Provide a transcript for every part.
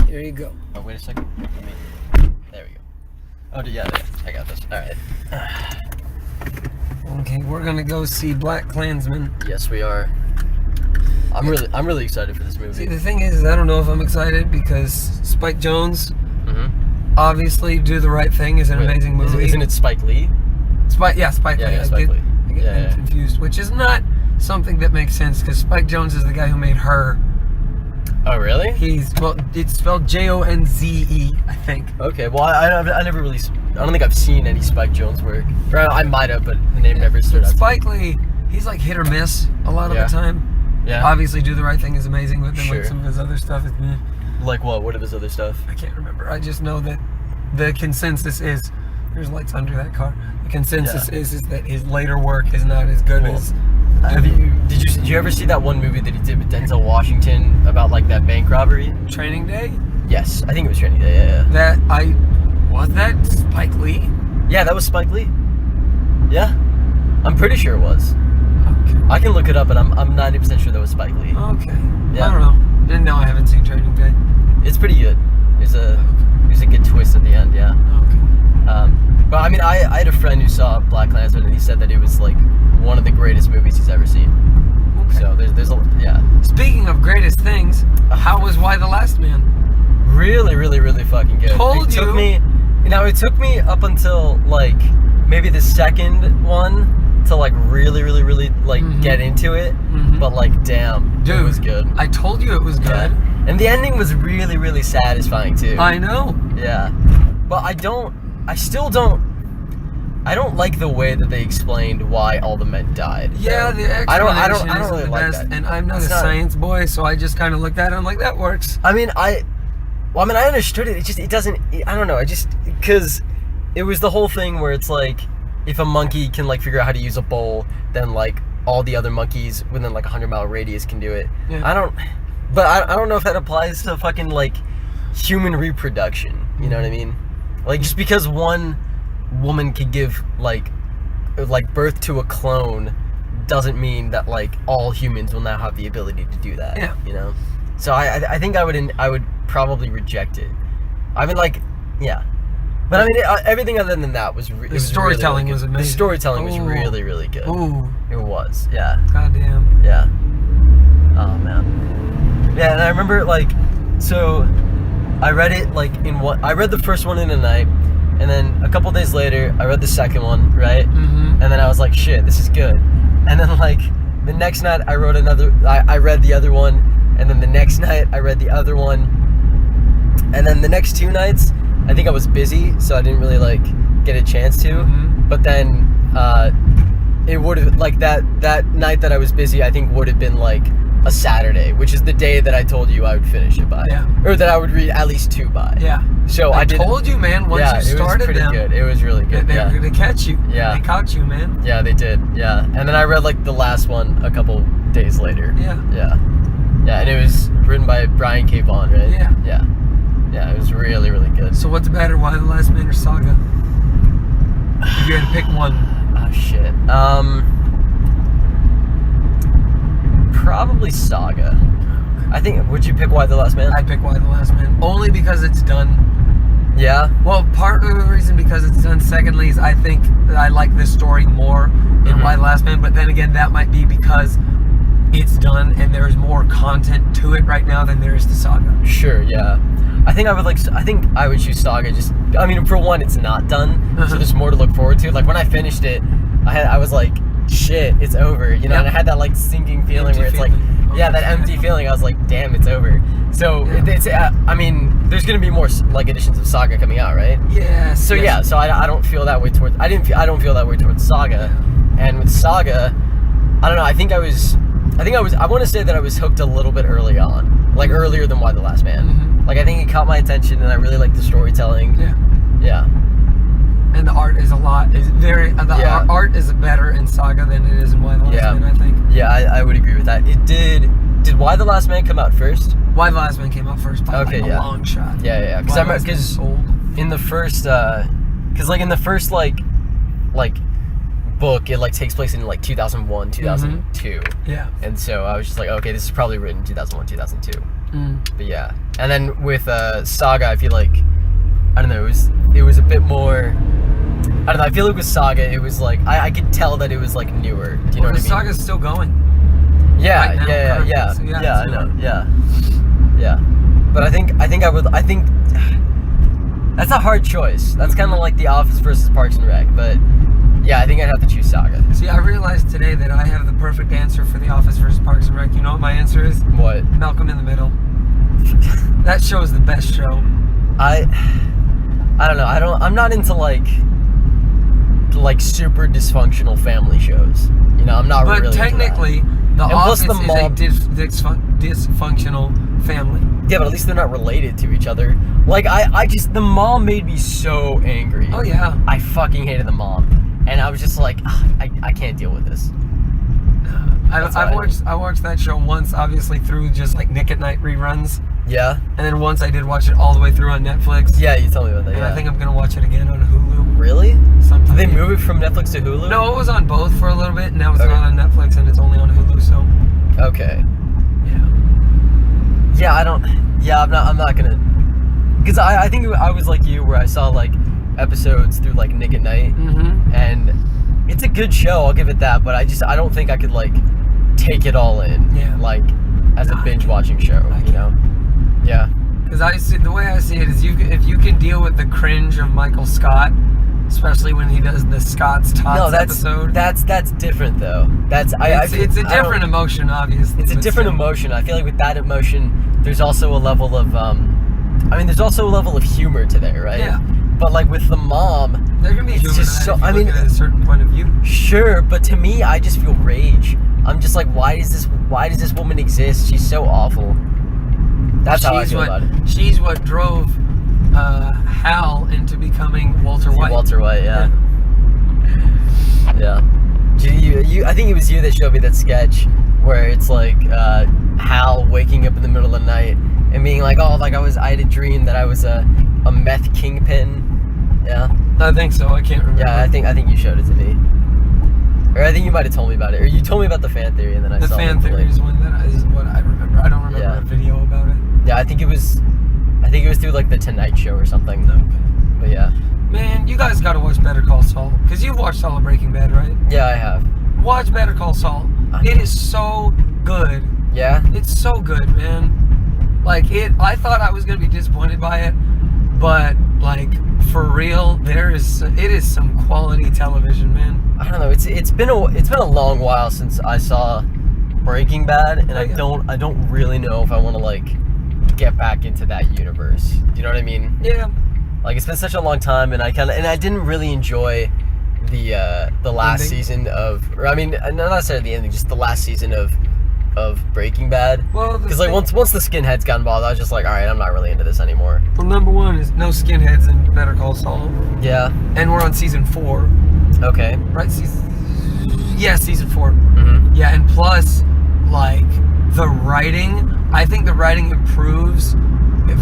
Here you go. Oh, wait a second. There we go. Oh, yeah, I got this. All right. Okay, we're gonna go see BlackkKlansman. Yes, we are. I'm really excited for this movie. See, the thing is, I don't know if I'm excited because Spike Jonze, obviously, Do the Right Thing is an amazing movie. Isn't it Spike Lee? Spike Lee. Yeah, Spike Lee. I get them confused, which is not something that makes sense because Spike Jonze is the guy who made Her. Oh, really? It's spelled Jonze, I think. Okay, well, I never really, I don't think I've seen any Spike Jonze work. Or I might have, but the name never stood out. Spike Lee, he's like hit or miss a lot of the time. Yeah. Obviously, Do the Right Thing is amazing, but then like some of his other stuff is meh. Like what? What of his other stuff? I can't remember. I just know that the consensus is, there's lights under that car. The consensus is that his later work is not as good as. Did you ever see that one movie that he did with Denzel Washington about like that bank robbery? Training Day? Yes, I think it was Training Day. Yeah. Was that Spike Lee? Yeah, that was Spike Lee. Yeah, I'm pretty sure it was. Okay. I can look it up, but I'm 90% sure that was Spike Lee. Okay. Yeah. I don't know. Didn't know I haven't seen Training Day. It's pretty good. There's a good twist at the end. Yeah. Okay. But I mean, I had a friend who saw BlackkKlansman and he said that it was like one of the greatest movies he's ever seen. Okay. So there's a Speaking of greatest things, how was Why the Last Man? Really, really, really fucking good. It took me up until like maybe the second one to like really, really, really like get into it. But like, damn, dude, it was good. I told you it was good. Yeah. And the ending was really, really satisfying too. I know. Yeah. But I don't like the way that they explained why all the men died. Yeah, the explanation I don't really the like best, that. and I'm not a science boy, so I just kind of looked at it and I'm like, that works. I mean, I understood it. It doesn't. I don't know. Because it was the whole thing where it's like, if a monkey can like figure out how to use a bowl, then like all the other monkeys within like 100-mile radius can do it. Yeah. I don't know if that applies to fucking like human reproduction. You know what I mean? Like, just because one woman could give like birth to a clone doesn't mean that like all humans will now have the ability to do that. Yeah. You know. So I think I would probably reject it. I mean, like, yeah. But I mean, everything other than that was the storytelling was amazing. The storytelling was really, really good. Ooh. It was. Yeah. Goddamn. Yeah. Oh man. Yeah, and I remember like, so I read it like I read the first one in a night, and then a couple days later I read the second one, right? And then I was like, shit, this is good. And then like the next night I read the other one, and then the next night I read the other one, and then the next 2 nights I think I was busy, so I didn't really like get a chance to. But then it would have like that night that I was busy, I think would have been like a Saturday, which is the day that I told you I would finish it by, or that I would read at least 2 by. Yeah. So I told you, man. Once you started, it was pretty good. It was really good. They were gonna catch you. Yeah. They caught you, man. Yeah, they did. Yeah. And then I read like the last one a couple days later. Yeah. Yeah. Yeah, and it was written by Brian K. Vaughan, right? Yeah. Yeah. Yeah, it was really, really good. So what's better, Why the Last Man or Saga? If you had to pick one. Oh shit. Probably Saga. I think. Would you pick Why the Last Man? I'd pick Why the Last Man only because it's done. Yeah. Well, part of the reason because it's done. Secondly, is I think that I like this story more in Why the Last Man. But then again, that might be because it's done and there's more content to it right now than there is to Saga. Sure. Yeah. I think I would choose Saga. Just, I mean, for one, it's not done, so there's more to look forward to. Like when I finished it, I was like, shit, it's over, you know. And I had that like sinking feeling where it's like, that empty feeling. I was like, damn, it's over. So it's I mean, there's gonna be more like editions of Saga coming out, right? Yeah. So so I don't feel that way towards. I don't feel that way towards Saga, and with Saga, I don't know. I want to say that I was hooked a little bit early on, like earlier than Why the Last Man. Like I think it caught my attention, and I really liked the storytelling. Yeah. Yeah. And the art is art is better in Saga than it is in Why the Last Man, I think. Yeah, I would agree with that. It did Why the Last Man come out first? Why the Last Man came out first by like a long shot. Yeah. Because in the first, like book, it like takes place in like 2001, 2002. Yeah. And so I was just like, okay, this is probably written in 2001, 2002. But yeah. And then with Saga, I feel like, I don't know, it was a bit more, I don't know, I feel like with Saga, it was like, I could tell that it was like newer. Do you know what I mean? Saga's still going. Yeah, right now, yeah, so I know, yeah. But I think that's a hard choice. That's kind of like The Office versus Parks and Rec, but yeah, I think I'd have to choose Saga. See, I realized today that I have the perfect answer for The Office versus Parks and Rec. You know what my answer is? What? Malcolm in the Middle. That show is the best show. I don't know. I'm not into like super dysfunctional family shows. You know, I'm not really. But technically, The Office the is a dysfunctional family. Yeah, but at least they're not related to each other. Like, I just, the mom made me so angry. Oh, yeah. I fucking hated the mom. And I was just like, I can't deal with this. I watched that show once, obviously, through just like Nick at Night reruns. Yeah? And then once I did watch it all the way through on Netflix. Yeah, you told me about that, And I think I'm going to watch it again on Hulu. Really? Sometime. Did they move it from Netflix to Hulu? No, it was on both for a little bit, and now it's not on Netflix, and it's only on Hulu, so. Okay. Yeah. Yeah, I'm not gonna, because I think I was like you, where I saw like episodes through like Nick at Night, and it's a good show, I'll give it that, but I don't think I could like take it all in, like as a binge watching show, you know? Yeah. Because the way I see it is, if you can deal with the cringe of Michael Scott, especially when he does the Scott's Tots episode. That's different though. It's a different emotion, obviously. It's a different emotion. I feel like with that emotion, there's also a level of, there's also a level of humor to there, right? Yeah. But like with the mom, there can be humor just to that if you look at it at a certain point of view. Sure, but to me, I just feel rage. I'm just like, why does this woman exist? She's so awful. That's how I feel about it. She's what drove Hal into becoming Walter White. Walter White, yeah. Yeah. I think it was you that showed me that sketch where it's like Hal waking up in the middle of the night and being like, oh, like I had a dream that I was a meth kingpin. Yeah. I think so. I can't remember. Yeah, I think you showed it to me. Or I think you might have told me about it. Or you told me about the fan theory, and then I saw it. The fan theory is what I remember. I don't remember a video about it. Yeah, I think it was through like the Tonight Show or something. Okay. But yeah. Man, you guys got to watch Better Call Saul, because you've watched all of Breaking Bad, right? Yeah, I have. Watch Better Call Saul. It is so good. Yeah? It's so good, man. Like, I thought I was going to be disappointed by it, but like, for real, it is some quality television, man. I don't know. It's been a long while since I saw Breaking Bad, and I don't really know if I want to like get back into that universe. Do you know what I mean? Yeah. Like, it's been such a long time, and I didn't really enjoy the last season of, or I mean, not necessarily the ending, just the last season of Breaking Bad. Well, because like once the skinheads got involved, I was just like, all right, I'm not really into this anymore. Well, number one is no skinheads in Better Call Saul. Yeah. And we're on season 4. Okay. Right? Season 4. Mm-hmm. Yeah, and plus, like, the writing, I think the writing improves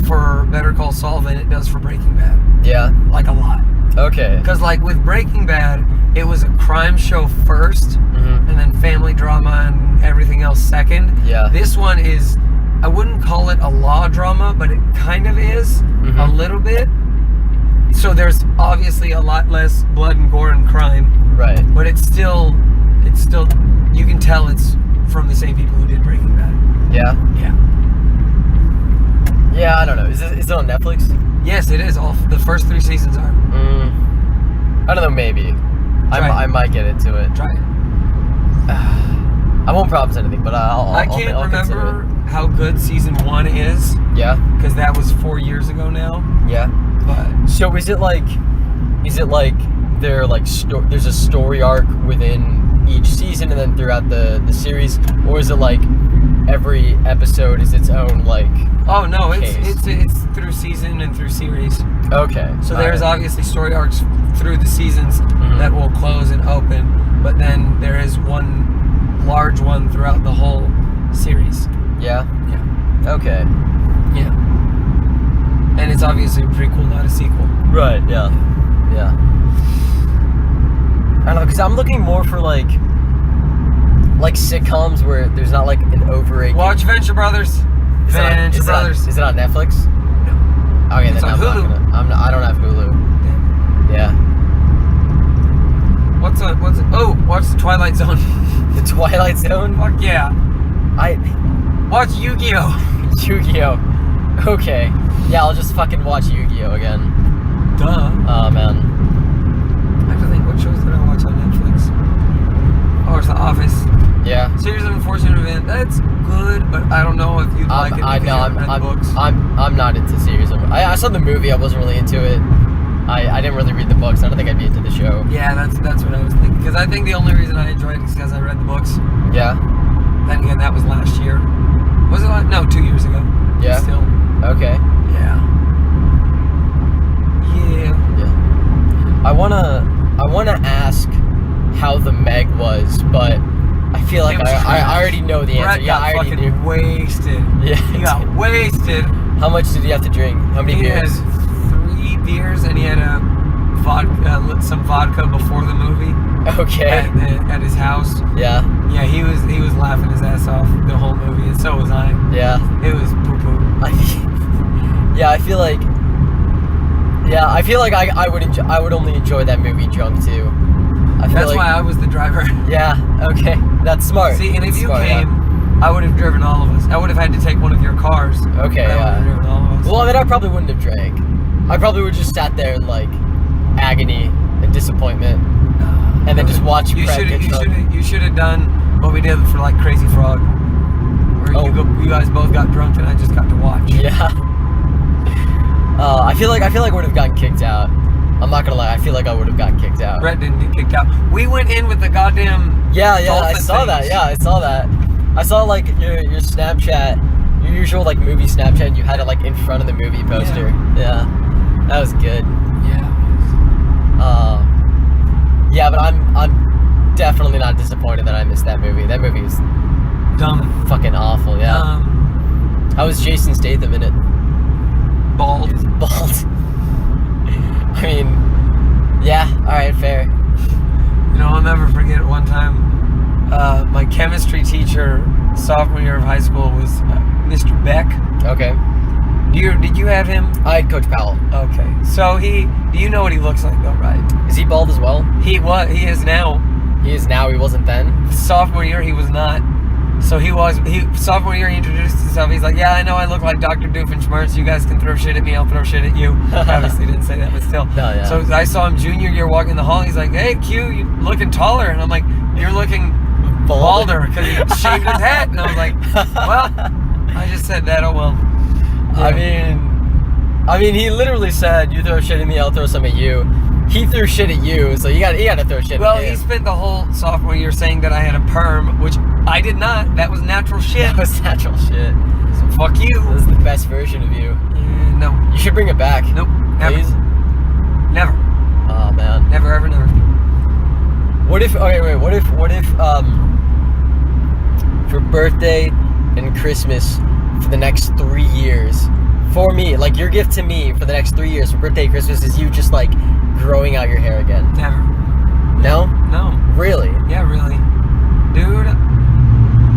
for Better Call Saul than it does for Breaking Bad. Yeah. Like, a lot. Okay. Because, like, with Breaking Bad, it was a crime show first, and then family drama and everything else second. Yeah. This one is, I wouldn't call it a law drama, but it kind of is, a little bit. So there's obviously a lot less blood and gore and crime. Right. But it's still, you can tell it's from the same people who did Breaking Bad. Yeah? Yeah. Yeah, I don't know. Is it on Netflix? Yes, it is. The first 3 seasons are. I don't know, maybe. I might get into it. Try it. I won't promise anything, but I can't remember how good season 1 is. Yeah? Because that was 4 years ago now. Yeah. But so is it like there's a story arc within each season and then throughout the series, or is it like every episode is its own like? Oh no, case? it's through season and through series. Okay. So there's obviously story arcs through the seasons that will close and open, but then there is one large one throughout the whole series. Yeah. Yeah. Okay. Yeah. And it's obviously a prequel, not a sequel. Right. Yeah. Yeah. don't know, because I'm looking more for like sitcoms where there's not like an overrated. Watch Venture Brothers. Venture Brothers. Is it on Netflix? No. Okay, It's then on Hulu. I don't have Hulu. Damn. Yeah. Watch The Twilight Zone. The Twilight Zone? Fuck yeah. Watch Yu-Gi-Oh. Yu-Gi-Oh. Okay. Yeah, I'll just fucking watch Yu-Gi-Oh again. Duh. Oh man. I have to think, what shows did I watch on Netflix? I watched The Office. Yeah. Series of Unfortunate Events. That's good, but I don't know if you'd like it because you haven't read the books. I'm not into series. I saw the movie. I wasn't really into it. I didn't really read the books. I don't think I'd be into the show. Yeah, that's what I was thinking. Because I think the only reason I enjoyed it is because I read the books. Yeah. Then again, that was last year. Was it no, 2 years ago. Yeah. Still. Okay. Yeah. Yeah. I wanna ask how the Meg was, but I feel like I already know the answer. Brett Yeah, got I already fucking knew. wasted. Yeah. He got wasted. How much did he have to drink? How many He beers? had 3 beers and he had some vodka before the movie. Okay. At his house. Yeah. Yeah, he was laughing his ass off the whole movie, and so was I. Yeah. It was poo poo. I feel like I would only enjoy that movie drunk too. That's why I was the driver. Yeah. Okay. That's smart. See, and if That's you smart, came, yeah. I would have driven all of us. I would have had to take one of your cars. Okay. But I would have driven all of us. Well, I mean, I probably wouldn't have drank. I probably would have just sat there in like agony and disappointment, and then just watch. You should have done what we did for like Crazy Frog, where you guys both got drunk and I just got to watch. Yeah. I feel like I would have gotten kicked out. I'm not gonna lie. I feel like I would have gotten kicked out. Brett didn't get kicked out. We went in with the goddamn. Yeah. I saw things. that. Yeah, I saw that. I saw like your Snapchat, your usual like movie Snapchat, and you had it like in front of the movie poster. Yeah. That was good. Yeah. Yeah, but I'm definitely not disappointed that I missed that movie. That movie was Dumb. fucking awful. Yeah. How was Jason Statham in it? Bald. Bald. I mean, yeah. All right, fair. You know, I'll never forget one time. My chemistry teacher, sophomore year of high school, was Mr. Beck. Okay. Did you have him? I had Coach Powell. Okay. So do you know what he looks like though, right? Is he bald as well? He is now. He is now. He wasn't then. Sophomore year, he was not. So sophomore year, he introduced himself. He's like, yeah, I know I look like Dr. Doofenshmirtz. You guys can throw shit at me, I'll throw shit at you. Obviously didn't say that, but still. No, yeah. So I saw him junior year walking the hall. He's like, hey, Q, you looking taller. And I'm like, you're looking balder because he shaved his head. And I was like, well, I just said that, oh well. Yeah. I mean, he literally said, you throw shit at me, I'll throw some at you. He threw shit at you, so you got to throw shit at him. Well, he spent the whole sophomore year saying that I had a perm, which I did not. That was natural shit. That was natural shit. So fuck you. This is the best version of you. No. You should bring it back. Nope. Never. Please? Never. Oh, man. Never, ever, never. What if for birthday and Christmas for the next 3 years, for me, like your gift to me for the next 3 years for birthday and Christmas is you just like growing out your hair again? Never. No? No. Really? Yeah, really. Dude,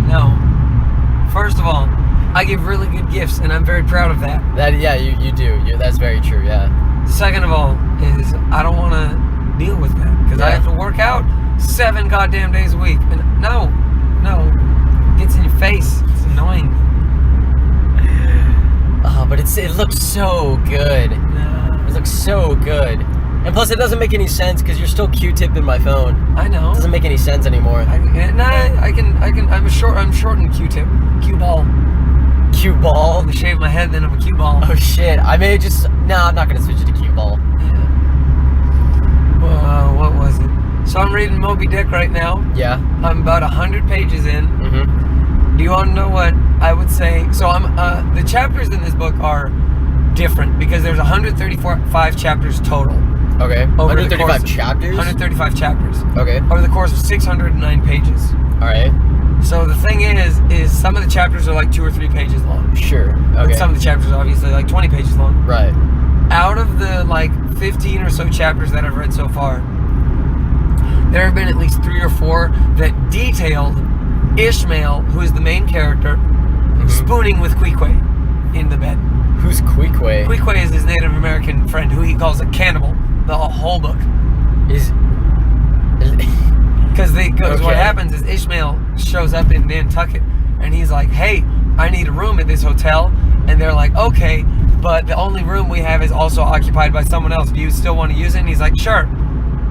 no. First of all, I give really good gifts, and I'm very proud of that. Yeah, you do. That's very true, yeah. Second of all is I don't want to deal with that, because I have to work out 7 goddamn days a week. And no. It gets in your face. It's annoying. But it looks so good. No. It looks so good. And plus, it doesn't make any sense because you're still Q-tipping my phone. I know. It doesn't make any sense anymore. I'm shortened Q-tip. Q-ball. Q-ball? I shave my head, then I'm a Q-ball. Oh shit! I may just I'm not gonna switch it to Q-ball. Yeah. What was it? So I'm reading Moby Dick right now. Yeah. I'm about 100 pages in. Mm-hmm. Do you want to know what I would say? So the chapters in this book are different because there's 135 chapters total. Okay. 135 chapters? 135 chapters. Okay. Over the course of 609 pages. Alright. So the thing is some of the chapters are like 2 or 3 pages long. Sure. Okay. And some of the chapters are obviously like 20 pages long. Right. Out of the like 15 or so chapters that I've read so far, there have been at least 3 or 4 that detailed Ishmael, who is the main character, spooning with Queequeg in the bed. Who's Queequeg? Queequeg is his Native American friend, who he calls a cannibal. The whole book. Because what happens is Ishmael shows up in Nantucket, and he's like, hey, I need a room at this hotel. And they're like, okay, but the only room we have is also occupied by someone else. Do you still want to use it? And he's like, sure.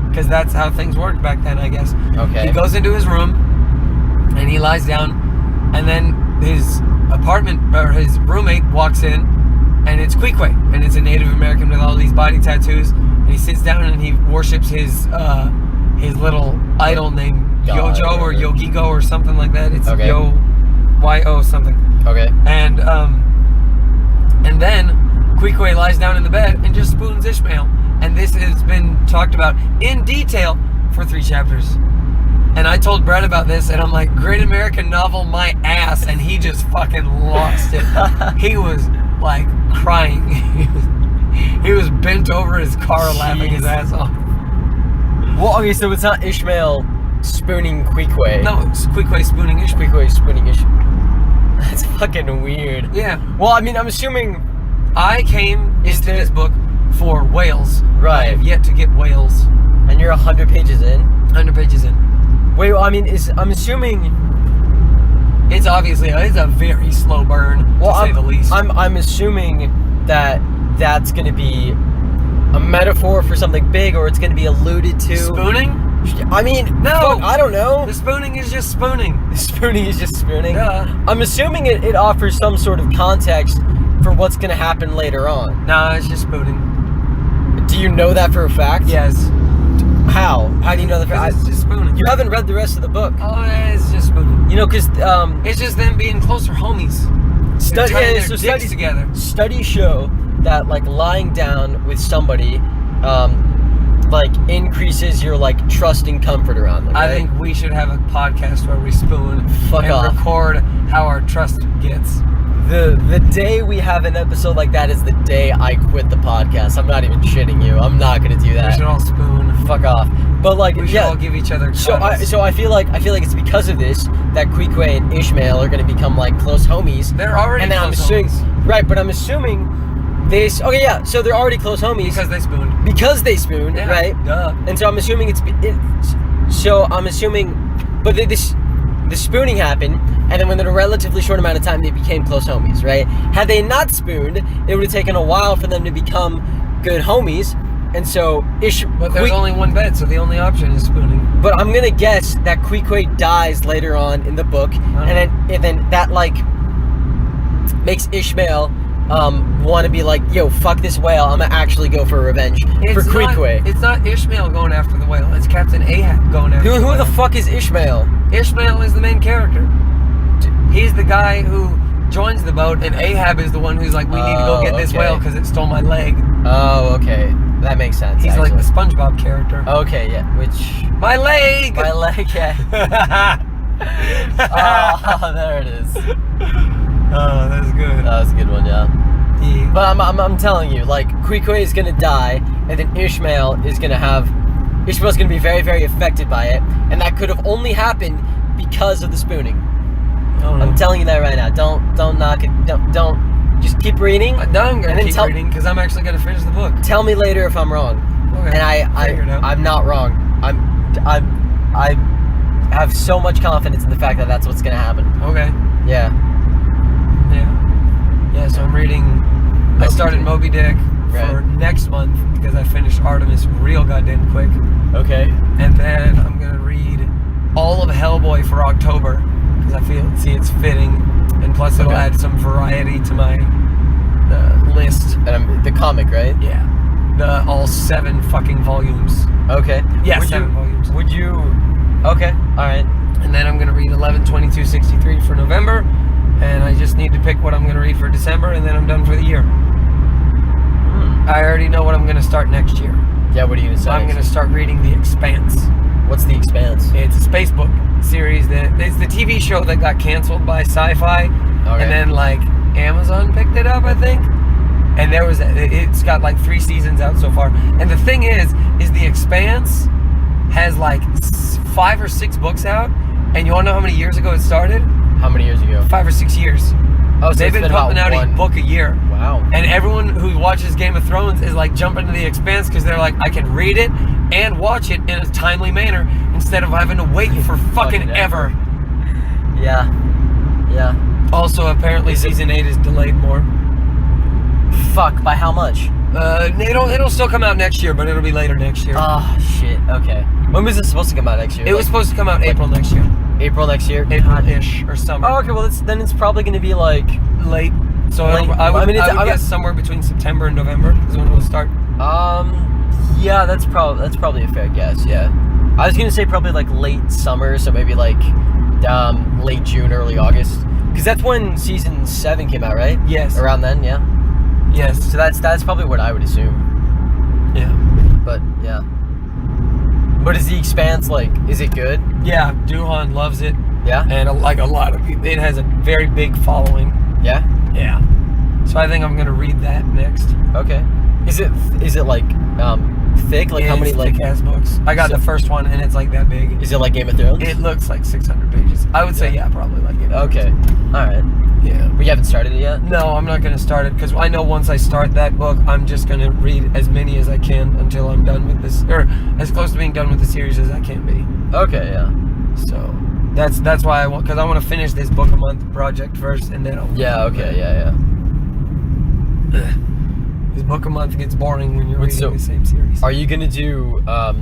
Because that's how things worked back then, I guess. Okay. He goes into his room, and he lies down, and then his his roommate walks in, and it's Queequeg, and it's a Native American with all these body tattoos, and he sits down and he worships his little idol named Yojo or Yogigo or something like that. It's Y-O something. Okay. And then Queequeg lies down in the bed and just spoons Ishmael. And this has been talked about in detail for 3 chapters. And I told Brett about this, and I'm like, great American novel, my ass. And he just fucking lost it. He was like crying. He was bent over his car laughing his ass off. Well, okay, so it's not Ishmael spooning Queequeg. No, it's Queequeg spooning Ishmael. Queequeg spooning Ishmael. That's fucking weird. Yeah. Well, I mean, I'm assuming I came into this book for whales. Right. I have yet to get whales. And you're 100 pages in? 100 pages in. Wait, well, I mean, I'm assuming it's obviously it's a very slow burn, to say the least. I'm assuming that that's going to be a metaphor for something big, or it's going to be alluded to. Spooning? I mean, no, fuck, I don't know. The spooning is just spooning. The spooning is just spooning? Yeah. I'm assuming it offers some sort of context for what's going to happen later on. Nah, it's just spooning. Do you know that for a fact? Yes. How? How do you know that for a fact? It's just spooning. You haven't read the rest of the book. Oh, it's just spooning. You know, because it's just them being closer homies. Studies together. Studies show that like lying down with somebody like increases your like trust and comfort around them. Right? I think we should have a podcast where we spoon Fuck and off. record how our trust gets. The day we have an episode like that is the day I quit the podcast. I'm not even shitting you. I'm not gonna do that. We should all spoon. Fuck off. But like, we should all give each other cuddles. So I feel like it's because of this that Queequeg and Ishmael are gonna become like close homies. They're already and then close homies. Right, but I'm assuming this. Okay, yeah. So they're already close homies because they spooned. Because they spooned, yeah, right? Duh. And so I'm assuming so I'm assuming, but this spooning happened, and then within a relatively short amount of time, they became close homies, right? Had they not spooned, it would have taken a while for them to become good homies, and so But there's only one bed, so the only option is spooning. But I'm gonna guess that Queequeg dies later on in the book, and then that like makes Ishmael want to be like, yo, fuck this whale, I'm gonna actually go for revenge for Queequeg. It's not Ishmael going after the whale, it's Captain Ahab going after the whale. Who the fuck is Ishmael? Ishmael is the main character. He's the guy who joins the boat, and Ahab is the one who's like, we need to go get this whale because it stole my leg. Oh, okay. That makes sense. He's like the SpongeBob character. Okay, yeah. Which... My leg! My leg, yeah. Oh, there it is. Oh, that's good. That was a good one, yeah. Yeah. But I'm telling you, like, Queequeg is gonna die, and then Ishmael's gonna be very, very affected by it, and that could have only happened because of the spooning. I'm telling you that right now. Don't knock it. Don't. Just keep reading. I'm gonna keep reading because I'm actually gonna finish the book. Tell me later if I'm wrong. Okay. And I'm not wrong. I have so much confidence in the fact that that's what's gonna happen. Okay. Yeah. So I'm reading. I started Moby Dick for next month because I finished Artemis real goddamn quick. Okay. And then I'm gonna read all of Hellboy for October because I see it's fitting, and plus it'll add some variety to my list. And the comic, right? Yeah. All 7 fucking volumes. Okay. Yeah, 7 volumes. Would you? Okay. All right. And then I'm gonna read 11/22/63 for November, and I just need to pick what I'm gonna read for December, and then I'm done for the year. I already know what I'm gonna start next year. Yeah. What are you gonna start? I'm gonna start reading The Expanse. What's The Expanse? It's a space book series it's the TV show that got canceled by Sci-Fi, and then like Amazon picked it up, I think. And it's got like 3 seasons out so far. And the thing is The Expanse has like 5 or 6 books out, and you want to know how many years ago it started? How many years ago? 5 or 6 years. Oh, so they've been pumping out a book a year. Wow. And everyone who watches Game of Thrones is like jumping to The Expanse because they're like, I can read it and watch it in a timely manner instead of having to wait for fucking ever. Yeah. Yeah. Also, apparently season 8 is delayed more. Fuck, by how much? It'll still come out next year, but it'll be later next year. Oh, shit. Okay. When was this supposed to come out next year? It was supposed to come out April next year. April next year? April-ish or summer. Oh, okay. Well, then it's probably going to be like late. So late. I would guess somewhere between September and November is when it'll start. Yeah, that's probably a fair guess. Yeah, I was gonna say probably like late summer, so maybe like late June, early August, because that's when season 7 came out, right? Yes. Around then, yeah. Yes. So that's probably what I would assume. Yeah. But yeah. But is The Expanse like? Is it good? Yeah, Duhan loves it. Yeah. And like a lot of people, it has a very big following. Yeah. Yeah. So I think I'm gonna read that next. Okay. Is it like thick? Like how many like thick-ass books? I got the first one and it's like that big. Is it like Game of Thrones? It looks like 600 pages. I would say probably like Game of Thrones. Okay. All right. Yeah. But you haven't started it yet? No, I'm not gonna start it because I know once I start that book, I'm just gonna read as many as I can until I'm done with this, or as close to being done with the series as I can be. Okay. Yeah. So that's why I want, because I want to finish this book a month project first, and then I'll. Yeah. Okay. Yeah. This book a month gets boring when you're reading the same series. Are you gonna do? Are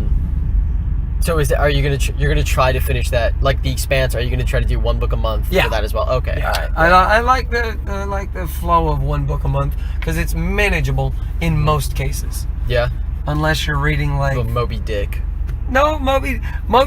you gonna you're gonna try to finish that, like The Expanse? Are you gonna try to do one book a month for that as well? Okay, yeah. All right. I like the flow of one book a month because it's manageable in most cases. Yeah. Unless you're reading like Moby Dick. No, Moby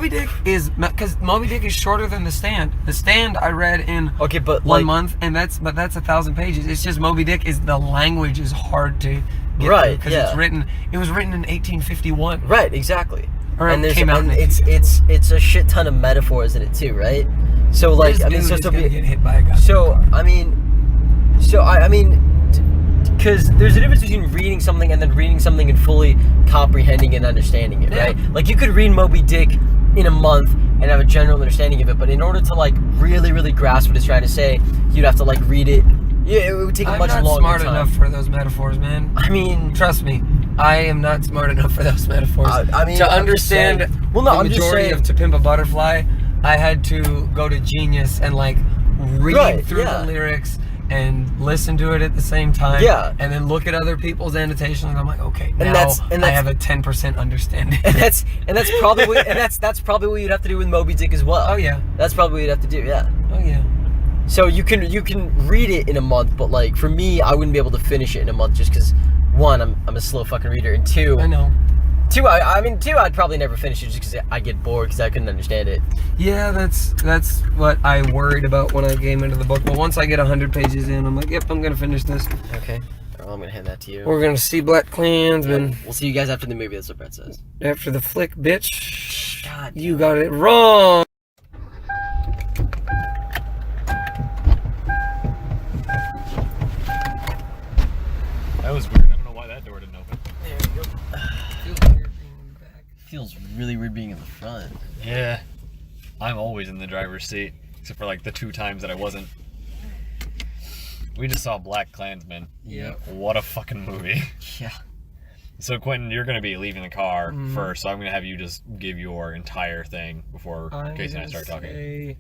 Dick is, because Moby Dick is shorter than The Stand. The Stand I read in but 1 month, and that's 1,000 pages. It's just Moby Dick is, the language is hard to get through because it was written in 1851. Right, exactly. Or and it came out in it's a shit ton of metaphors in it too, right? So like this I mean, dude is gonna get hit by a gun. So I mean, because there's a difference between reading something and then reading something and fully comprehending and understanding it, right? Like you could read Moby Dick in a month and have a general understanding of it, but in order to like really, really grasp what it's trying to say, you'd have to like read it. Yeah, it would take a much longer time. I'm not smart enough for those metaphors, man. I mean, trust me, I am not smart enough for those metaphors. I mean, to understand the majority of To Pimp a Butterfly, I had to go to Genius and like read through the lyrics and listen to it at the same time. Yeah. And then look at other people's annotations, and I'm like, okay, now I have a 10% understanding. And that's probably that's probably what you'd have to do with Moby Dick as well. Oh yeah. That's probably what you'd have to do. Yeah. Oh yeah. So you can read it in a month, but like for me, I wouldn't be able to finish it in a month just because one, I'm a slow fucking reader, and two, I know. Two, I'd probably never finish it just because I get bored because I couldn't understand it. Yeah, that's what I worried about when I came into the book. But once I get 100 pages in, I'm like, yep, I'm gonna finish this. Okay. Well, I'm gonna hand that to you. We're gonna see BlackkKlansman. Yeah, we'll see you guys after the movie. That's what Brett says. After the flick, bitch. God, you got it wrong. That was weird. I don't know why that door didn't open. There you go. Feels weird being in the back. Feels really weird being in the front. Yeah. I'm always in the driver's seat, except for like the 2 times that I wasn't. We just saw BlackkKlansman. Yeah. What a fucking movie. Yeah. So Quentin, you're going to be leaving the car first, so I'm going to have you just give your entire thing before Casey and I start talking.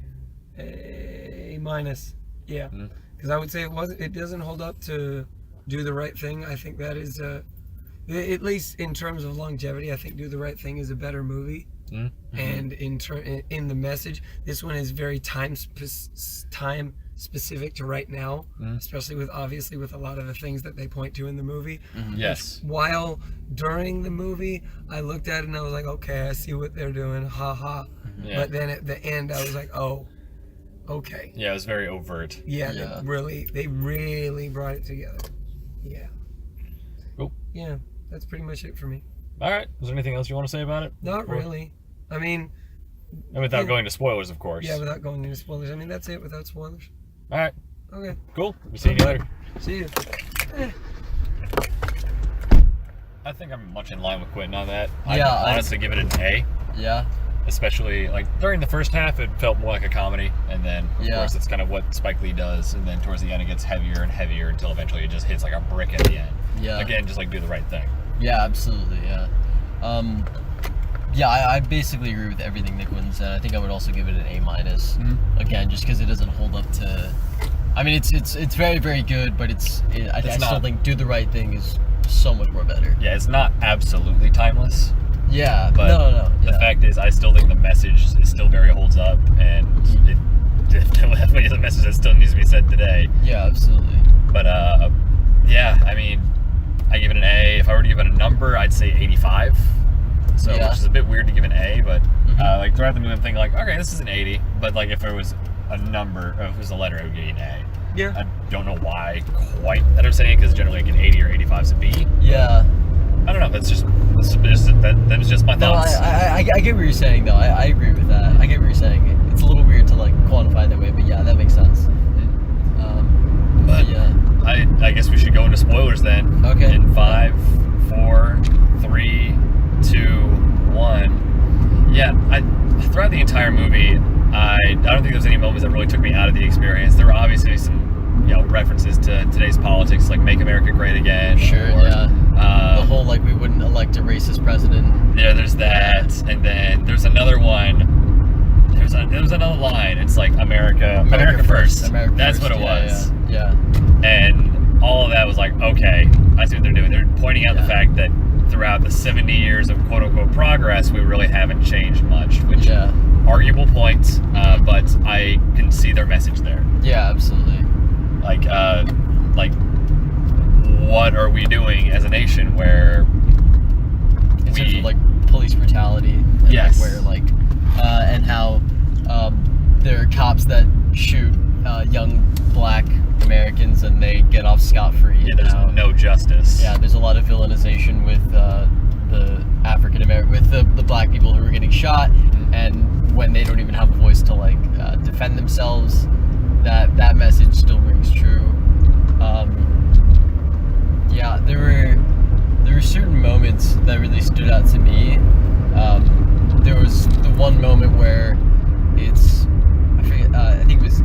A minus. Yeah. Because I would say it doesn't hold up to Do the Right Thing. I think that is at least in terms of longevity, I think Do the Right Thing is a better movie. And in the message, this one is very time specific to right now, especially with a lot of the things that they point to in the movie. Yes. While during the movie, I looked at it and I was like, okay, I see what they're doing, haha. Yeah. But then at the end, I was like, oh, okay. Yeah, it was very overt. Yeah, they really brought it together. Yeah. Cool. Yeah, that's pretty much it for me. All right. Is there anything else you want to say about it? Not really. I mean, and without going to spoilers, of course. Yeah, without going into spoilers. I mean, that's it without spoilers. All right. Okay. Cool. We'll see you later. See you. I think I'm much in line with Quentin on that. Yeah, I'd honestly give it an A. Yeah. Especially like during the first half, it felt more like a comedy, and then of course it's kind of what Spike Lee does, and then towards the end it gets heavier and heavier until eventually it just hits like a brick at the end. Yeah. Again, just like do the right thing. Yeah, absolutely. Yeah. I basically agree with everything that Quentin said. I think I would also give it an A-. Again, just because it doesn't hold up to. I mean, it's very, very good, but I still think Do the Right Thing is so much more better. Yeah, it's not absolutely timeless. Yeah, but no. The fact is, I still think the message is still very holds up, and it definitely is a message that still needs to be said today. Yeah, absolutely. But yeah, I mean, I give it an A. If I were to give it a number, I'd say 85. So, which is a bit weird to give an A, but like throughout the movie, I'm thinking like, okay, this is an 80. But like, if it was a number, or if it was a letter, I would give it an A. Yeah. I don't know why quite that I'm saying, because generally like an 80 or 85 is a B. Yeah. I don't know. That was just my thoughts. No, I get what you're saying though. I agree with that. I get what you're saying. It's a little weird to like quantify it that way, but yeah, that makes sense. But yeah, I guess we should go into spoilers then. Okay. In 5, 4, 3, 2, 1. Yeah, throughout the entire movie, I don't think there's any moments that really took me out of the experience. There were obviously some references to today's politics, like "Make America Great Again." Sure. The whole like we wouldn't elect a racist president. Yeah, there's that, and then there's another one. There was another line. It's like America first. America That's first. what it was. Yeah. And all of that was like, okay, I see what they're doing. They're pointing out the fact that throughout the 70 years of quote-unquote progress, we really haven't changed much, which arguable point, but I can see their message there. Yeah, absolutely. Like what are we doing as a nation where in terms of like police brutality, and where and how there are cops that shoot young black Americans and they get off scot-free. Yeah, there's no justice. Yeah, there's a lot of villainization with the African American, with the black people who are getting shot, and when they don't even have a voice to like defend themselves, that message still rings true. There were certain moments that really stood out to me. There was the one moment where I think it was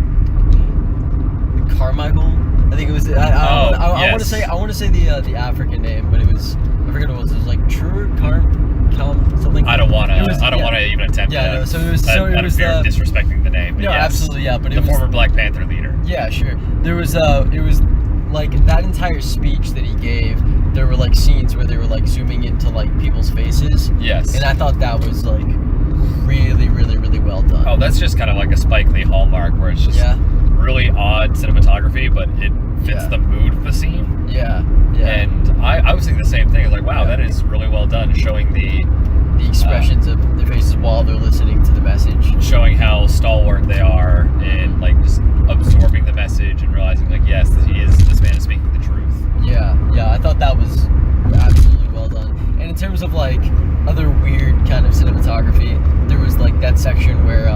Carmichael. I think it was. I want to say the African name, but it was, I forget what it was. It was like True something. I don't want to even attempt that. Yeah, no, so it was disrespecting the name. No, absolutely, yeah. But it was the former Black Panther leader. Yeah, sure. It was like that entire speech that he gave. There were like scenes where they were like zooming into like people's faces. Yes. And I thought that was like really, really, really well done. Oh, that's just kind of like a Spike Lee hallmark, where it's just really odd cinematography, but it fits the mood of the scene. Yeah. And I was thinking the same thing. I was like, wow, that is really well done, showing the expressions of their faces while they're listening to the message. Showing how stalwart they are and like just absorbing the message and realizing like, yes, this man is speaking the truth. Yeah, I thought that was absolutely well done. And in terms of like other weird kind of cinematography, there was like that section where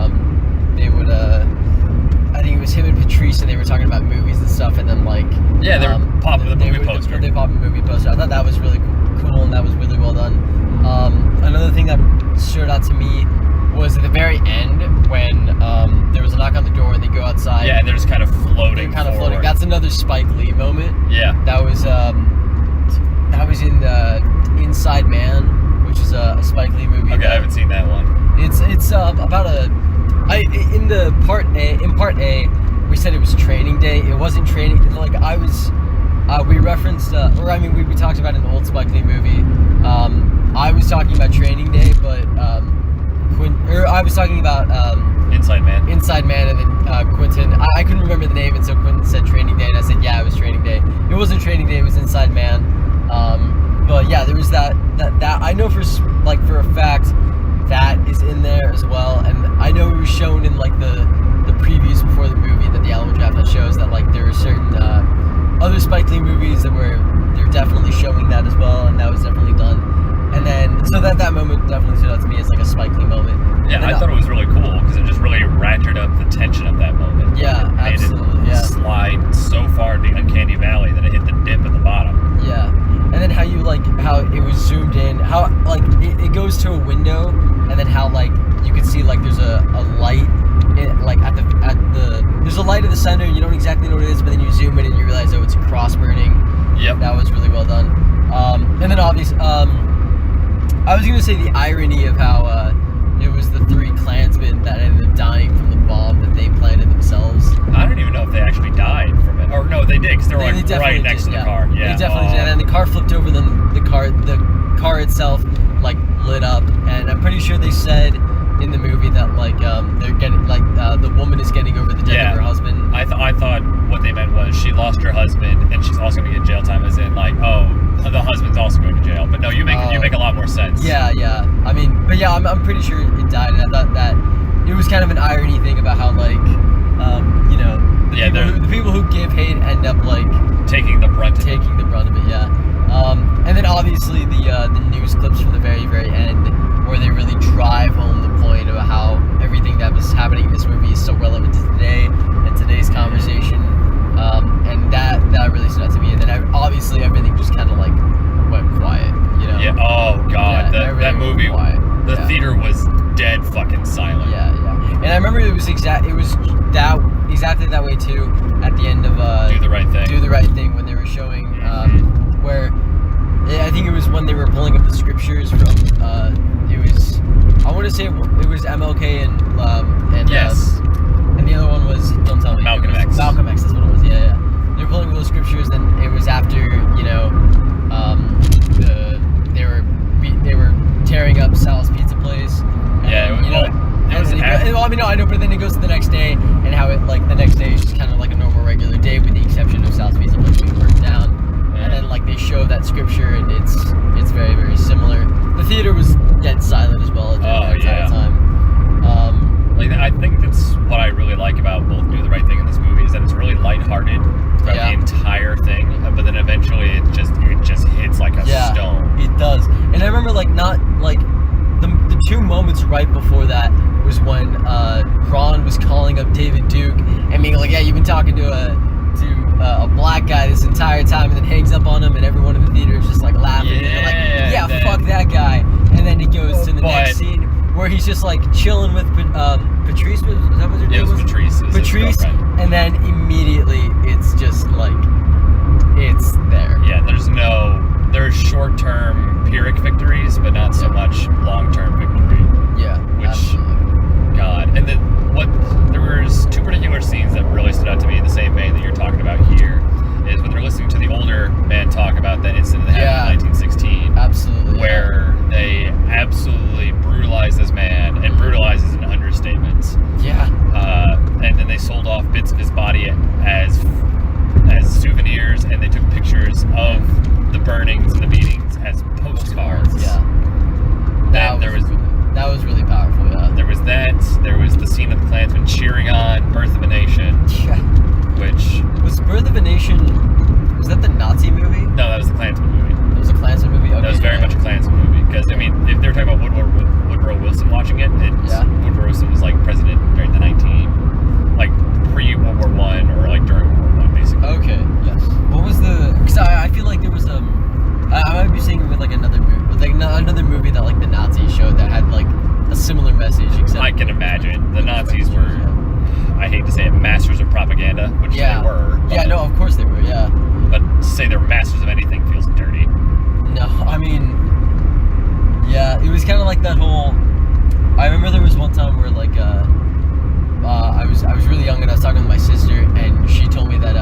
they would I think it was him and Patrice, and they were talking about movies and stuff, and then like they were popping the movie poster. They popped a movie poster. I thought that was really cool, and that was really well done. Another thing that stood out to me was at the very end when there was a knock on the door and they go outside. Yeah, and they're just kind of floating. That's another Spike Lee moment. Yeah. That was in Inside Man, which is a Spike Lee movie. Okay, I haven't seen that one. It's about in part A, we said it was Training Day. It wasn't training. Like we referenced, we talked about an old Spike Lee movie. I was talking about Training Day, but I was talking about Inside Man, and then Quentin. I couldn't remember the name, and so Quentin said Training Day, and I said, yeah, it was Training Day. It wasn't Training Day. It was Inside Man. But yeah, there was that I know for a fact that is in there as well, and I know it was shown in like the previews before the movie that the Alamo Draft that shows that like there are certain other Spike Lee movies they're definitely showing that as well, and that was definitely done. And then so that moment definitely stood out to me as like a Spike Lee moment. Yeah, I thought it was really cool because it just really ratcheted up the tension of that moment. Yeah, absolutely. Made it slide so far into the uncanny valley that it hit the dip at the bottom. Yeah, and then how it was the center, you don't exactly know what it is, but then you zoom in and you realize, oh, it's a cross burning. Yep. That was really well done. And then obviously, I was gonna say the irony of how it was the 3 Klansmen that ended up dying from the bomb that they planted themselves. I don't even know if they actually died from it. Or no, they did, because they were like right next to the car. Yeah. They definitely did. And then the car flipped over, then the car itself like lit up, and I'm pretty sure they said in the movie that like they're getting like the woman is getting over the death of her husband. I thought what they meant was she lost her husband and she's also going to get jail time, as in like, oh, the husband's also going to jail. But no, you make a lot more sense. Yeah. I mean, but yeah, I'm pretty sure it died, and I thought that it was kind of an irony thing about how like you know the people who give hate end up like taking the brunt of it. Yeah. And then obviously the news clips from the very, very end, where they really drive home the point about how everything that was happening in this movie is so relevant to today and today's conversation. And that really stood out to me. And then obviously everything just kind of like went quiet, you know? Yeah. Oh God, Yeah, that movie. The theater was dead fucking silent. Yeah. And I remember it was exactly that way too at the end of Do the Right Thing. Do the Right Thing, when they were showing where I think it was when they were pulling up the scriptures from it was, I want to say it was MLK and yes. And the other one was, don't tell me, Malcolm X. Malcolm X, that's what it was. Yeah. They were pulling up those scriptures, and it was after, you know, they were tearing up Sal's Pizza Place. Yeah, and, you know, I know, but then it goes to the next day, and how it like the next day is just kind of like a normal regular day, with the exception of Sal's Pizza Place being burned down. And then like they show that scripture, and it's very, very similar. The theater was dead silent as well during the entire time. Like, I think that's what I really like about both Do the Right Thing and this movie, is that it's really lighthearted throughout the entire thing, but then eventually it just hits like a stone. It does. And I remember like the 2 moments right before that was when Ron was calling up David Duke and being like, yeah, you've been talking to a black guy this entire time, and then hangs up on him, and everyone in the theater is just like laughing, and they're like, fuck that guy. And then it goes to the next scene where he's just like chilling with Patrice. Was that what her name was? Patrice. And then immediately it's just like, it's there. Yeah, there's short-term Pyrrhic victories, but not so much long-term victory. Yeah, absolutely. God. And there was 2 particular scenes that really stood out to me in the same vein that you're talking about here, is when they're listening to the older man talk about that incident that happened in 1916. Absolutely. Where they absolutely brutalized this man, and brutalized is an understatement. Yeah. And then they sold off bits of his body as souvenirs, and they took pictures of the burnings and the beatings as postcards. Yeah. That was really powerful, yeah. There was that. There was the scene of the Klansmen cheering on Birth of a Nation. Yeah. Which... Was Birth of a Nation... Was that the Nazi movie? No, that was the Klansman movie. It was a Klansman movie? Okay, that was very much a Klansman movie. Because, I mean, if they were talking about Woodrow Wilson watching it, Woodrow Wilson was, like, president during the pre-World War I, or, like, during World War I, basically. Okay, yes. What was the... Because I feel like there was, I might be seeing it with, like, another movie that, like, the Nazis showed that had, like, a similar message, except... I can imagine. The Nazis were... I hate to say it, masters of propaganda, which they were. Yeah, no, of course they were, yeah. But to say they're masters of anything feels dirty. No, I mean, yeah, it was kind of like that whole... I remember there was one time where, like, I was really young, and I was talking with my sister, and she told me that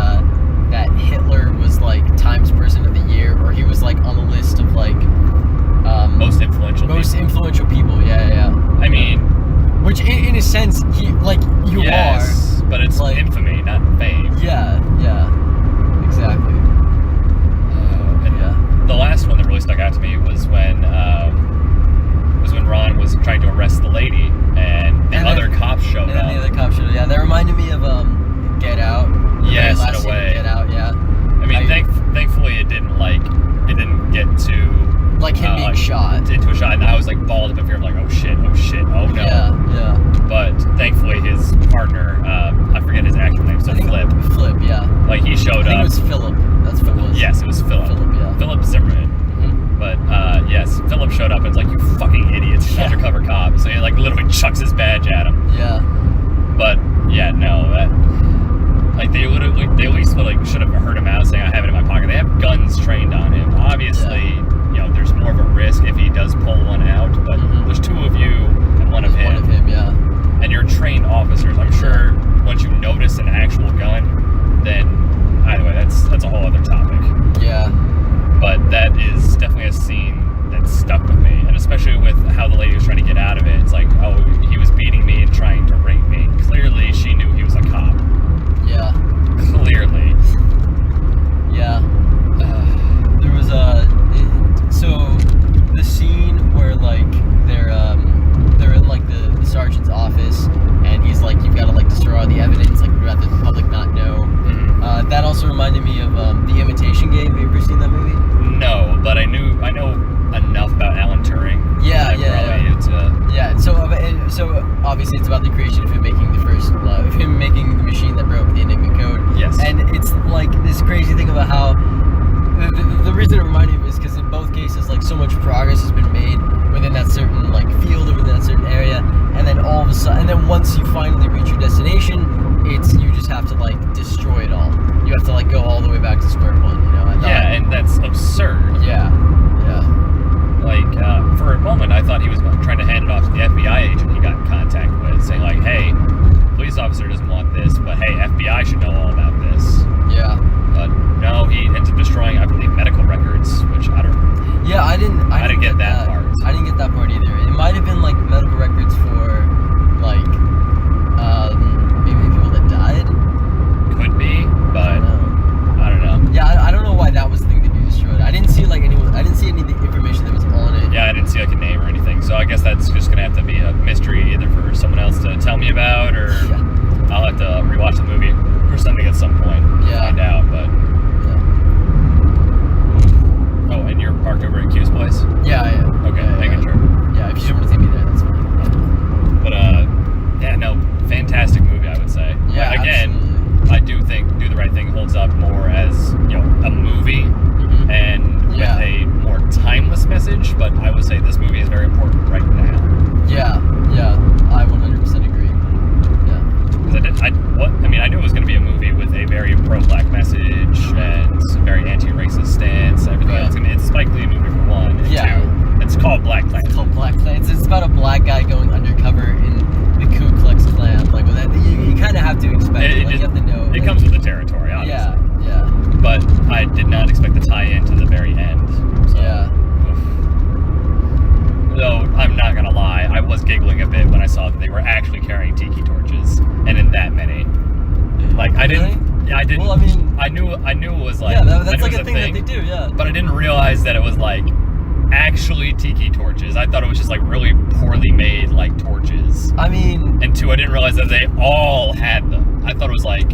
that Hitler was, like, Times Person of the Year, or he was, like, on the list of, like... most influential people, yeah. I mean... Which, in a sense, you are. But it's like infamy, not fame. Yeah, exactly. The last one that really stuck out to me was when Ron was trying to arrest the lady, and the other cops showed up. The other cops showed up. Yeah, that reminded me of Get Out. Yes, in a way. Get Out, yeah. I mean, thankfully it didn't get to. Like him being shot. Into a shot, and I was like balled up in fear. I'm like, oh shit, oh no. Yeah. But thankfully his partner, I forget his actual name, so Flip, yeah. Like he showed up. I think it was Philip. That's what it was. Yes, it was Philip. Philip Zimmerman. Mm-hmm. But yes, Philip showed up and it's like, you fucking idiots, he's an undercover cop. So he like literally chucks his badge at him. Yeah. But yeah, no, Like they at least should have heard him out saying, "I have it in my pocket." They have guns trained on him. Obviously, there's more of a risk if he does pull one out. But there's two of you and one of him. One of him, yeah. And you're trained officers. I'm sure once you notice an actual gun, then either way, that's a whole other topic. Yeah. But that is definitely a scene that stuck with me, and especially with how the lady was trying to get out of it. It's like, oh, he was beating me and trying to rape me. Clearly, she knew he was a cop. Yeah. Clearly. Yeah. There was so the scene where like they're in like the sergeant's office, and he's like, you've got to like destroy all the evidence, like rather the public not know. Mm-hmm. That also reminded me of The Imitation Game. Have you ever seen that movie? No, but I know enough about Alan Turing. Yeah. So obviously it's about the creation of him making the machine that broke the Enigma code. Yes. And it's like this crazy thing about how the reason it reminded me is because in both cases, like, so much progress has been made within that certain like field or within that certain area, and then all of a sudden, and then once you finally reach your destination, you just have to like destroy it all. You have to like go all the way back to square one. Yeah, and that's absurd. Yeah. Like, for a moment, I thought he was trying to hand it off to the FBI agent he got in contact with, saying like, hey, police officer doesn't want this, but hey, FBI should know all about this. Yeah. But no, he ends up destroying, I believe, medical records, which I don't... Yeah, I didn't get that part. I didn't get that part either. It might have been like medical records for like maybe people that died. Could be, but I don't know. Yeah, I don't know why that was the thing to be destroyed. I didn't see any of the information that was on it. Yeah, I didn't see like a name or anything, so I guess that's just gonna have to be a mystery either for someone else to tell me about, or I'll have to rewatch the movie or something at some point to find out. But oh, and you're parked over at Q's place? Yeah. Okay, making sure. Yeah, if you just want to take me there, that's fine. But fantastic movie, I would say. Yeah, but again, absolutely. I do think Do the Right Thing holds up more as a movie and with a more timeless message. But I would say this movie is very important right now. Yeah, I 100% agree. Yeah. I knew it was going to be a movie with a very pro-black message and a very anti-racist stance and everything else. It's a Spike Lee movie for one. And two, it's called BlackkKlansman. It's called BlackkKlansman. It's about a black guy going undercover in the Ku Klux Klan. Like, you kind of have to expect it. Like, you have to know. It comes with the territory, obviously. Yeah. But I did not expect the tie-in to the very end. So. Yeah. Though I'm not gonna lie, I was giggling a bit when I saw that they were actually carrying tiki torches, and in that many. Like I didn't. Well, I knew it was like. Yeah, that's like a thing that they do. Yeah. But I didn't realize that it was like actually tiki torches. I thought it was just like really poorly made like torches. And two, I didn't realize that they all had them. I thought it was like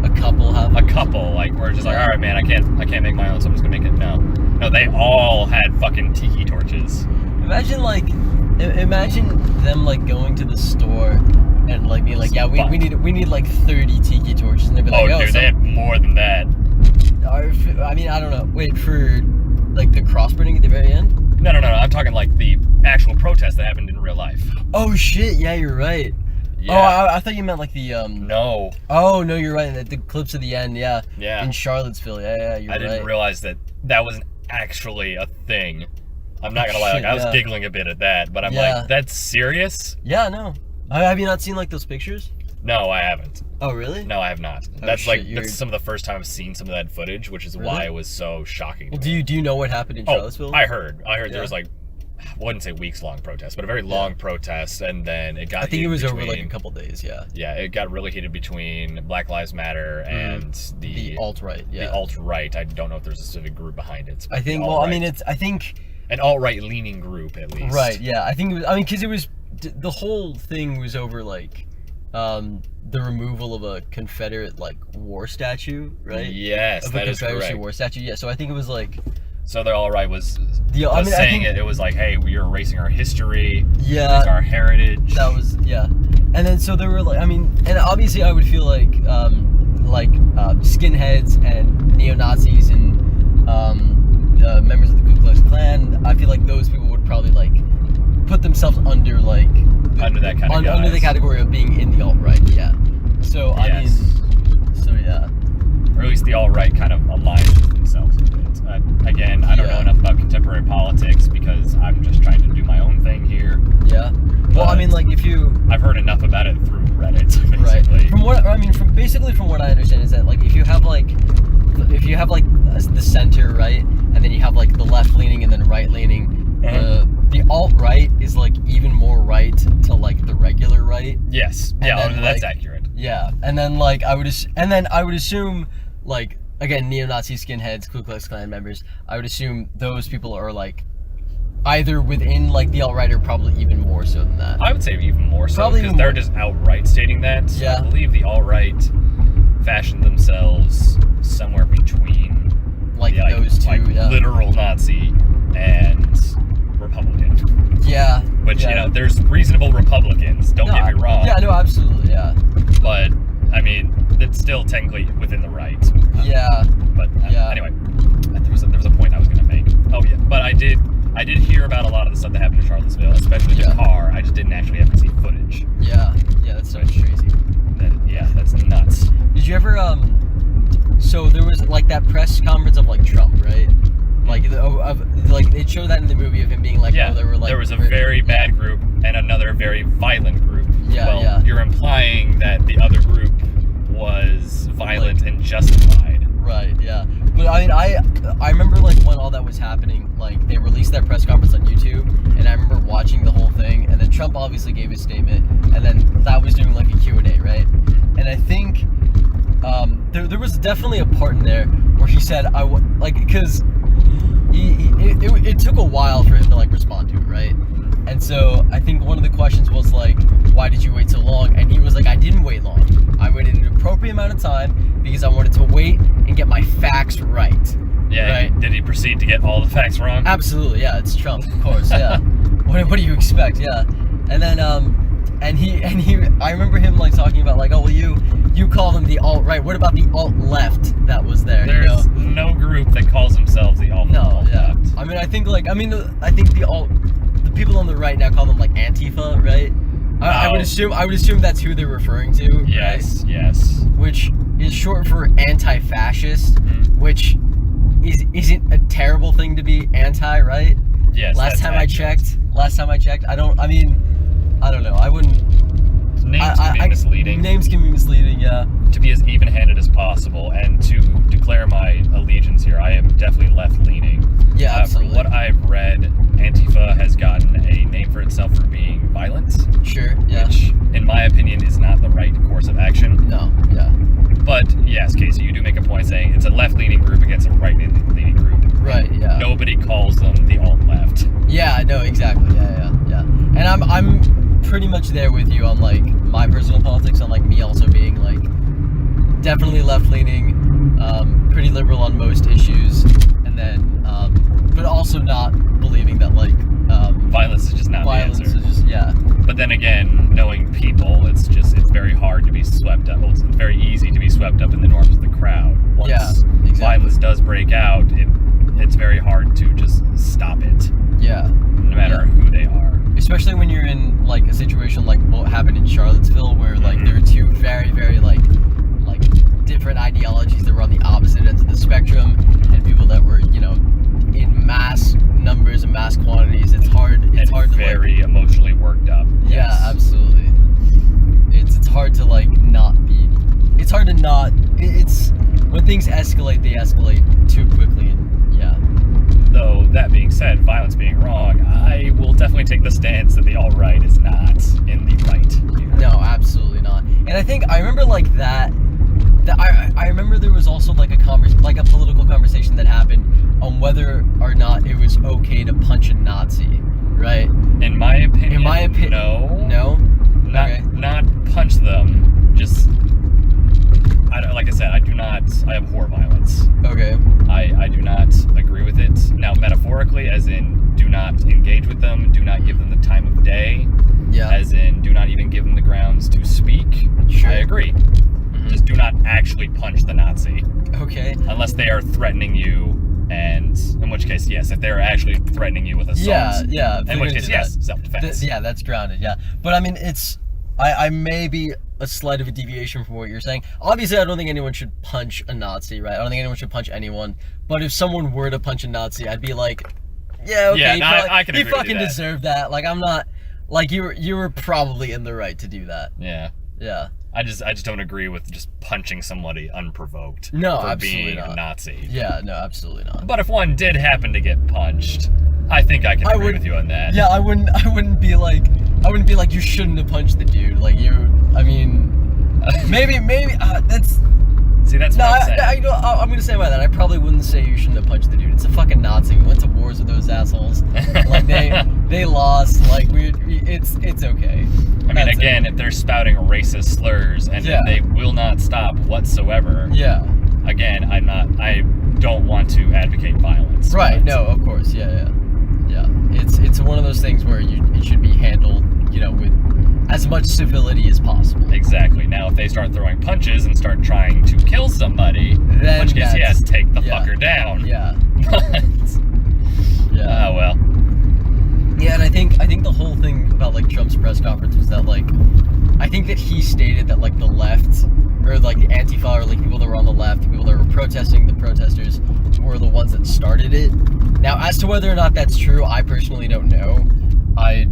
a couple have a couple. Like we're just like, all right, man, I can't make my own, so I'm just gonna make it. No, they all had fucking tiki torches. Imagine them like going to the store and like being like, yeah, we need like 30 tiki torches, and they'd be like, dude, they had more than that. I don't know. Wait, for like the cross burning at the very end? No. I'm talking like the actual protest that happened in real life. Oh shit! Yeah, you're right. Yeah. Oh, I thought you meant like the No. Oh no, you're right. The clips of the end. Yeah. Yeah. In Charlottesville. Yeah. You're right. I didn't realize that wasn't actually a thing. I'm not gonna lie, like I was giggling a bit at that, but I'm like, that's serious? Yeah, no. Have you not seen like those pictures? No, I haven't. Oh, really? No, I have not. That's some of the first time I've seen some of that footage, which is why it was so shocking. Well, do you know what happened in Charlottesville? I heard there was like, I wouldn't say weeks long protest, but a very long protest, and then it got. I think it was over like a couple days. Yeah. Yeah, it got really heated between Black Lives Matter and the alt-right. Yeah. The alt-right. I don't know if there's a specific group behind it. I think. Well, I think. An alt-right leaning group, at least. Right, yeah. I think it was, because it was, the whole thing was over, like, the removal of a Confederate, like, war statue, right? Yes, that is correct. Of a Confederacy war statue, yeah. So I think it was, like... So the alt-right was saying it was like, hey, we are erasing our history. Yeah. It's our heritage. That was, yeah. And then, so there were, like, and obviously I would feel like skinheads and neo-Nazis and, members of the Ku Klux Klan, I feel like those people would probably like put themselves under like under that kind of under the category of being in the alt-right. Yeah. So from what I understand is that like if you have like the center, right, and then you have like the left leaning and then right leaning, the alt right is like even more right to like the regular right. Yes. And Yeah, then, that's like, accurate. Yeah, and then like I would assume like again neo-Nazi skinheads, Ku Klux Klan members. I would assume those people are like either within like the alt right or probably even more so than that. I would say even more so Probably because even they're more. just outright stating that. So Yeah. I believe the alt right fashioned themselves somewhere between Like the, those two, like, yeah. literal Nazi and Republican. Yeah. Which, yeah. there's reasonable Republicans, don't get me wrong. Yeah, no, absolutely, yeah. But, I mean, it's still technically within the right. Yeah. But, Yeah. anyway, there was a point I was going to make. Oh, yeah. But I did hear about a lot of the stuff that happened in Charlottesville, especially the car. I just didn't actually ever see footage. Yeah. Yeah, that's so crazy. That's nuts. Did you ever, so there was like that press conference of like Trump, right? Like, like they showed that in the movie of him being like, Yeah, oh, there was a very bad group and another very violent group. Yeah, well, yeah. You're implying that the other group was violent and justified. Right, yeah. But I mean, I remember like when all that was happening, like they released that press conference on YouTube, and I remember watching the whole thing, and then Trump obviously gave his statement, and then that was doing like a Q&A, right? And I think there was definitely a part in there where he said, because it took a while for him to like respond to it, right? And so I think one of the questions was like, why did you wait so long? And he was like, I didn't wait long. I waited an appropriate amount of time because I wanted to wait and get my facts right. Yeah, right? Did he proceed to get all the facts wrong? Absolutely, yeah, it's Trump, of course, yeah. What do you expect, yeah. And then, I remember him like talking about like, oh, well, you call them the alt-right. What about the alt-left that was there? There's no group that calls themselves the alt-left. No, yeah. I mean, I think the people on the right now call them like Antifa, right? I would assume that's who they're referring to. Yes, right? yes. Which is short for anti-fascist, which isn't a terrible thing to be anti, right? Yes. Last time I checked, I don't know. I wouldn't. Names can be misleading. Names can be misleading, yeah. To be as even-handed as possible and to declare my allegiance here, I am definitely left-leaning. Yeah, absolutely. From what I've read, Antifa has gotten a name for itself for being violent. Sure, yeah. Which, in my opinion, is not the right course of action. No, yeah. But, yes, Casey, you do make a point saying it's a left-leaning group against a right-leaning group. Right, yeah. Nobody calls them the alt-left. Yeah, no, exactly, yeah. And I'm pretty much there with you on, like, my personal politics, on, like, me also being, like, definitely left-leaning, pretty liberal on most issues, and then, but also not believing that, like, violence is just not the answer. Violence is just, yeah. But then again, knowing people, it's very hard to be swept up. Well, it's very easy to be swept up in the norms of the crowd. Once exactly. violence does break out, it's very hard to just stop it. Yeah. No matter who they are. Especially when you're in like a situation like what happened in Charlottesville, where like there were two very, very like different ideologies that were on the opposite ends of the spectrum, and people that were, in mass numbers and mass quantities. It's hard to very emotionally worked up. Yeah, Yes. absolutely. It's hard to like not be. It's hard to not. It's when things escalate, they escalate too quickly. And yeah. Though that being said, violence being wrong, I will definitely take the stance that the alt-right is not in the right here. No, absolutely not. And I think I remember like that. I remember there was also like a political conversation that happened on whether or not it was okay to punch a Nazi, right? In my opinion, no. No? Not punch them, just, like I said, I abhor violence. Okay. I do not agree with it. Now, metaphorically, as in, do not engage with them, do not give them the time of day. Yeah. As in, do not even give them the grounds to speak. Sure. I agree. Just do not actually punch the Nazi. Okay. Unless they are threatening you, and in which case, yes, if they're actually threatening you with assault. Yeah. In which case, yes, self-defense. Yeah, that's grounded, yeah. But I mean, I may be a slight of a deviation from what you're saying. Obviously, I don't think anyone should punch a Nazi, right? I don't think anyone should punch anyone. But if someone were to punch a Nazi, I'd be like, yeah, okay, I can you agree with fucking that. deserve that. Like, I'm not, like, you were probably in the right to do that. Yeah. Yeah. I just don't agree with just punching somebody unprovoked No, for absolutely being not. a Nazi. Yeah, no, absolutely not. But if one did happen to get punched, I think I can agree with you on that. Yeah, I wouldn't be like you shouldn't have punched the dude. Like I mean, maybe that's. See, that's what I'm saying. I'm gonna say about that. I probably wouldn't say you shouldn't have punched the dude. It's a fucking Nazi. We went to wars with those assholes. Like they lost. Like it's okay. I mean, again, if they're spouting racist slurs and they will not stop whatsoever. Yeah. Again, I don't want to advocate violence. Right. No, of course. Yeah. It's one of those things where it should be handled, with as much civility as possible. Exactly. Now, if they start throwing punches and start trying to kill somebody, then which case, yes, take the fucker down. Yeah. But, yeah. Oh well. Yeah, and I think the whole thing about like Trump's press conference was that like, I think that he stated that like the left or like the Antifa or like people that were on the left, people that were protesting, the protesters were the ones that started it. Now, as to whether or not that's true, I personally don't know. I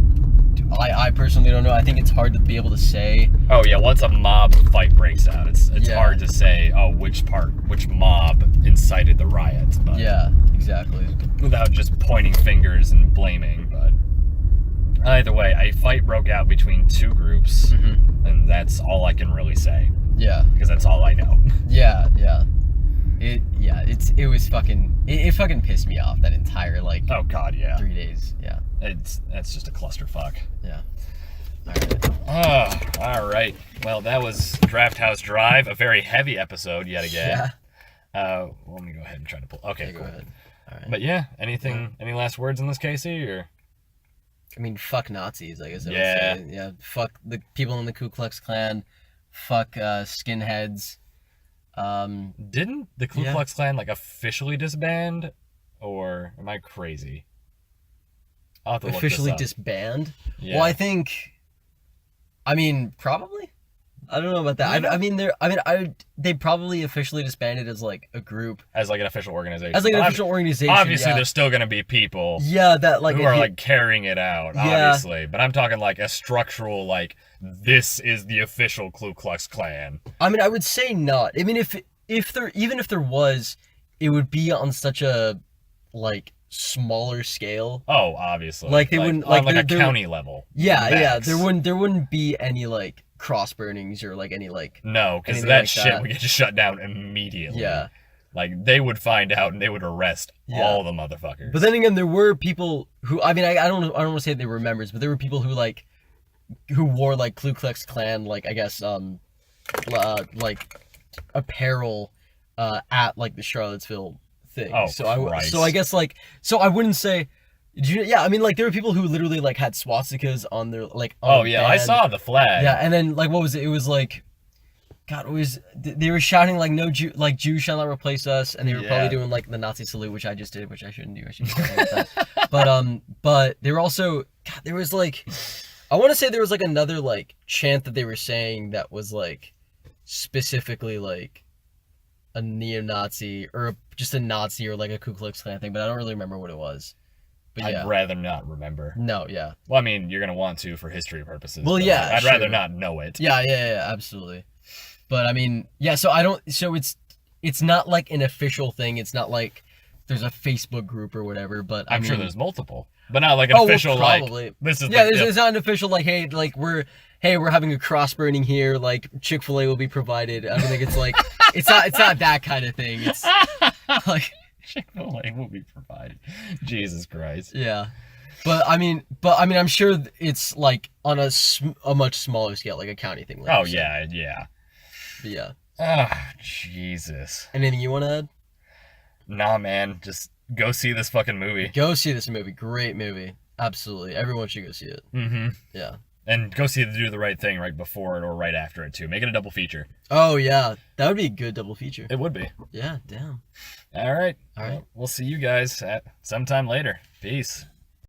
personally don't know. I think it's hard to be able to say. Oh yeah, once a mob fight breaks out, it's hard to say, which mob incited the riots. But yeah, exactly. Without just pointing fingers and blaming, but either way, a fight broke out between two groups, and that's all I can really say. Yeah, because that's all I know. Yeah. It was fucking. It fucking pissed me off that entire like. Oh God, yeah. 3 days. Yeah. That's just a clusterfuck. Yeah. All right. Well, that was Draft House Drive, a very heavy episode yet again. Yeah. Let me go ahead and try to pull. Okay, cool. Go ahead. All right. But yeah, any last words in this, Casey? Or I mean, fuck Nazis. I guess I would say. Yeah. Fuck the people in the Ku Klux Klan. Fuck skinheads. Didn't the Ku Klux Klan like officially disband, or am I crazy? I'll have to officially look this up. Disband? Yeah. Well, I mean, probably. I don't know about that. They probably officially disbanded as like a group, as like an official organization. Obviously, there's still gonna be people. Yeah, that like who are like carrying it out. Yeah. Obviously, but I'm talking like a structural like this is the official Ku Klux Klan. I mean, I would say not. I mean, if there was, it would be on such a like smaller scale. Oh, obviously. Like they wouldn't on like a county level. Yeah, max. Yeah. There wouldn't be any like cross burnings or like any like. No, because that shit would get shut down immediately. Yeah. Like they would find out and they would arrest all the motherfuckers. But then again, there were people who I don't want to say they were members, but there were people who like who wore like Ku Klux Klan like I guess like apparel at like the Charlottesville thing. Oh, so I guess like I wouldn't say. I mean, like there were people who literally like had swastikas on their like. Oh yeah, band. I saw the flag. Yeah, and then like what was it? It was like, God, they were shouting like no Jew, like Jews shall not replace us, and they were probably doing like the Nazi salute, which I just did, which I shouldn't do. I shouldn't do that. But they were also there was like, I want to say there was like another like chant that they were saying that was like specifically like a neo-Nazi or just a Nazi or like a Ku Klux Klan thing, but I don't really remember what it was. But I'd rather not remember. No, yeah. Well, I mean, you're gonna want to for history purposes. Well, yeah, I'd rather not know it. Yeah, absolutely. But I mean, yeah. So it's not like an official thing. It's not like there's a Facebook group or whatever. But I'm sure there's multiple, but not like an official. Well, probably. Like this is. Yeah, it's not an official like we're having a cross burning here. Like Chick-fil-A will be provided. I don't think it's like it's not that kind of thing. It's like. Chick-fil-A will be provided. Jesus Christ. Yeah. But I mean, I'm sure it's like on a much smaller scale, like a county thing. Like yeah. But yeah. Ah, Jesus. Anything you want to add? Nah, man. Just go see this fucking movie. Go see this movie. Great movie. Absolutely. Everyone should go see it. Mm-hmm. Yeah. And go see Do the Right Thing right before it or right after it, too. Make it a double feature. Oh, yeah. That would be a good double feature. It would be. Yeah, damn. All right. All right. We'll see you guys at sometime later. Peace.